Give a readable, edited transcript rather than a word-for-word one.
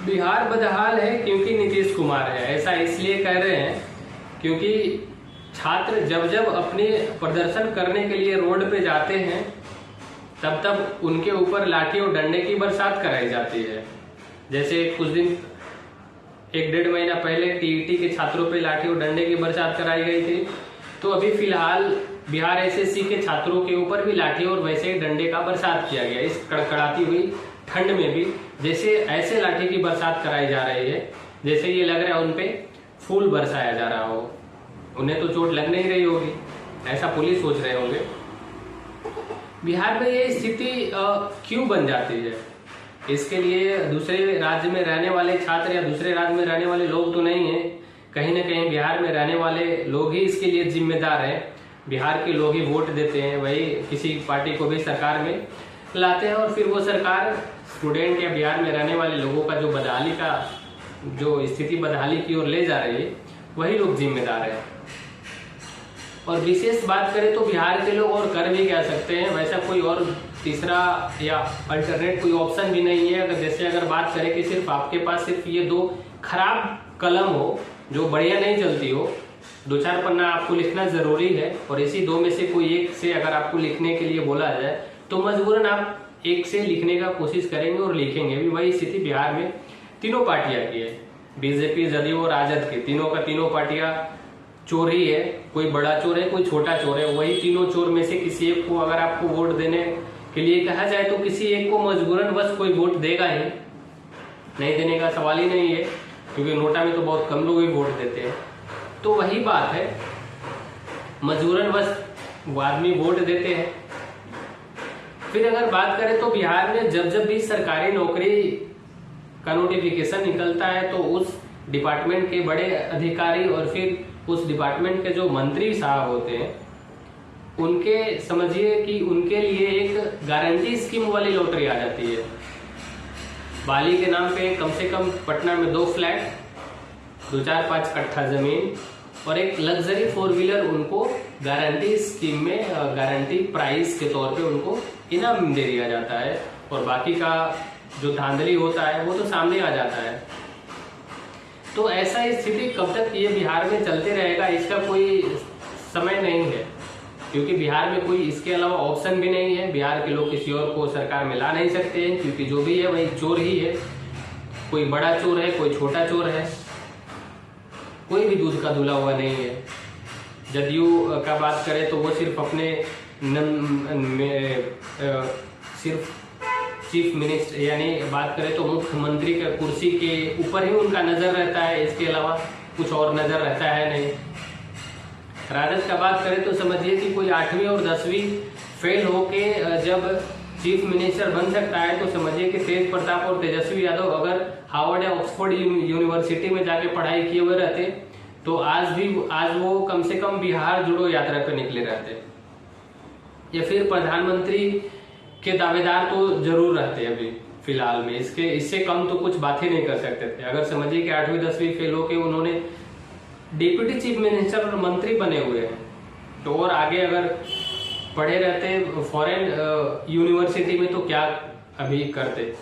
बिहार बदहाल है क्योंकि नीतीश कुमार है। ऐसा इसलिए कह रहे हैं क्योंकि छात्र जब जब अपने प्रदर्शन करने के लिए रोड पे जाते हैं तब तब उनके ऊपर लाठी और डंडे की बरसात कराई जाती है। जैसे कुछ दिन 1-1.5 महीना पहले टीईटी के छात्रों पे लाठी और डंडे की बरसात कराई गई थी। तो अभी फिलहाल बिहार एसएससी के छात्रों के ऊपर भी लाठी और वैसे ही डंडे का बरसात किया गया। इस कड़कड़ाती हुई ठंड में भी जैसे ऐसे लाठी की बरसात कराई जा रही है जैसे ये लग रहा है उनपे फूल बरसाया जा रहा हो। उन्हें तो चोट लग नहीं रही होगी, ऐसा पुलिस सोच रहे होंगे। बिहार में ये स्थिति क्यों बन जाती है, इसके लिए दूसरे राज्य में रहने वाले छात्र या दूसरे राज्य में रहने वाले लोग तो नहीं है, कहीं ना कहीं बिहार में रहने वाले लोग ही इसके लिए जिम्मेदार हैं। बिहार के लोग ही वोट देते हैं, वही किसी पार्टी को भी सरकार में लाते हैं और फिर वो सरकार स्टूडेंट या बिहार में रहने वाले लोगों का जो बदहाली का जो स्थिति बदहाली की ओर ले जा रही है वही लोग जिम्मेदार है। और विशेष बात करें तो बिहार के लोग और कर भी क्या सकते हैं, वैसा कोई और तीसरा या अल्टरनेट कोई ऑप्शन भी नहीं है। अगर बात करें कि सिर्फ आपके पास सिर्फ ये 2 खराब कलम हो जो बढ़िया नहीं चलती हो, 2-4 पन्ना आपको लिखना जरूरी है और इसी 2 में से कोई एक से अगर आपको लिखने के लिए बोला जाए तो मजबूरन आप एक से लिखने का कोशिश करेंगे और लिखेंगे भी। वही स्थिति बिहार में तीनों पार्टियां की है, बीजेपी, जदयू और राजद की। तीनों का तीनों पार्टियां चोर ही है, कोई बड़ा चोर है कोई छोटा चोर है। वही तीनों चोर में से किसी एक को अगर आपको वोट देने के लिए कहा जाए तो किसी एक को मजबूरन बस कोई वोट देगा ही, नहीं देने का सवाल ही नहीं है, क्योंकि नोटा में तो बहुत कम लोग ही वोट देते हैं। तो वही बात है, मजबूरन बस वो आदमी वोट देते हैं। फिर अगर बात करें तो बिहार में जब जब भी सरकारी नौकरी का नोटिफिकेशन निकलता है तो उस डिपार्टमेंट के बड़े अधिकारी और फिर उस डिपार्टमेंट के जो मंत्री साहब होते हैं उनके समझिए कि उनके लिए एक गारंटी स्कीम वाली लॉटरी आ जाती है। बाली के नाम पे कम से कम पटना में 2 फ्लैट, 2-4-5 कट्ठा जमीन और एक लग्जरी 4 व्हीलर उनको गारंटी स्कीम में गारंटी प्राइस के तौर पे उनको इनाम दे दिया जाता है। और बाकी का जो धांधली होता है वो तो सामने आ जाता है। तो ऐसा स्थिति कब तक ये बिहार में चलते रहेगा इसका कोई समय नहीं है, क्योंकि बिहार में कोई इसके अलावा ऑप्शन भी नहीं है। बिहार के लोग किसी और को सरकार में ला नहीं सकते हैं, क्योंकि जो भी है वही चोर ही है। कोई बड़ा चोर है कोई छोटा चोर है, कोई भी दूध का धुला हुआ नहीं है। जदयू का बात करें तो वो सिर्फ अपने सिर्फ चीफ मिनिस्टर यानी बात करें तो मुख्यमंत्री के कुर्सी के ऊपर ही उनका नजर रहता है, इसके अलावा कुछ और नजर रहता है नहीं। राजद का बात करें तो समझिए कि कोई 8वीं और 10वीं फेल होके जब चीफ मिनिस्टर बन सकता है तो समझिए कि तेज प्रताप और तेजस्वी यादव अगर हार्वर्ड या ऑक्सफोर्ड यूनिवर्सिटी में जाके पढ़ाई किए हुए रहते तो आज वो कम से कम बिहार जुड़ो यात्रा पे निकले रहते, या फिर प्रधानमंत्री के दावेदार तो जरूर रहते अभी फिलहाल में। इससे कम तो कुछ बात ही नहीं कर सकते थे। अगर समझिए कि 8वीं 10वीं फेल होके उन्होंने डिप्टी चीफ मिनिस्टर और मंत्री बने हुए हैं, तो और आगे अगर पढ़े रहते फॉरेन यूनिवर्सिटी में तो क्या अभी करते।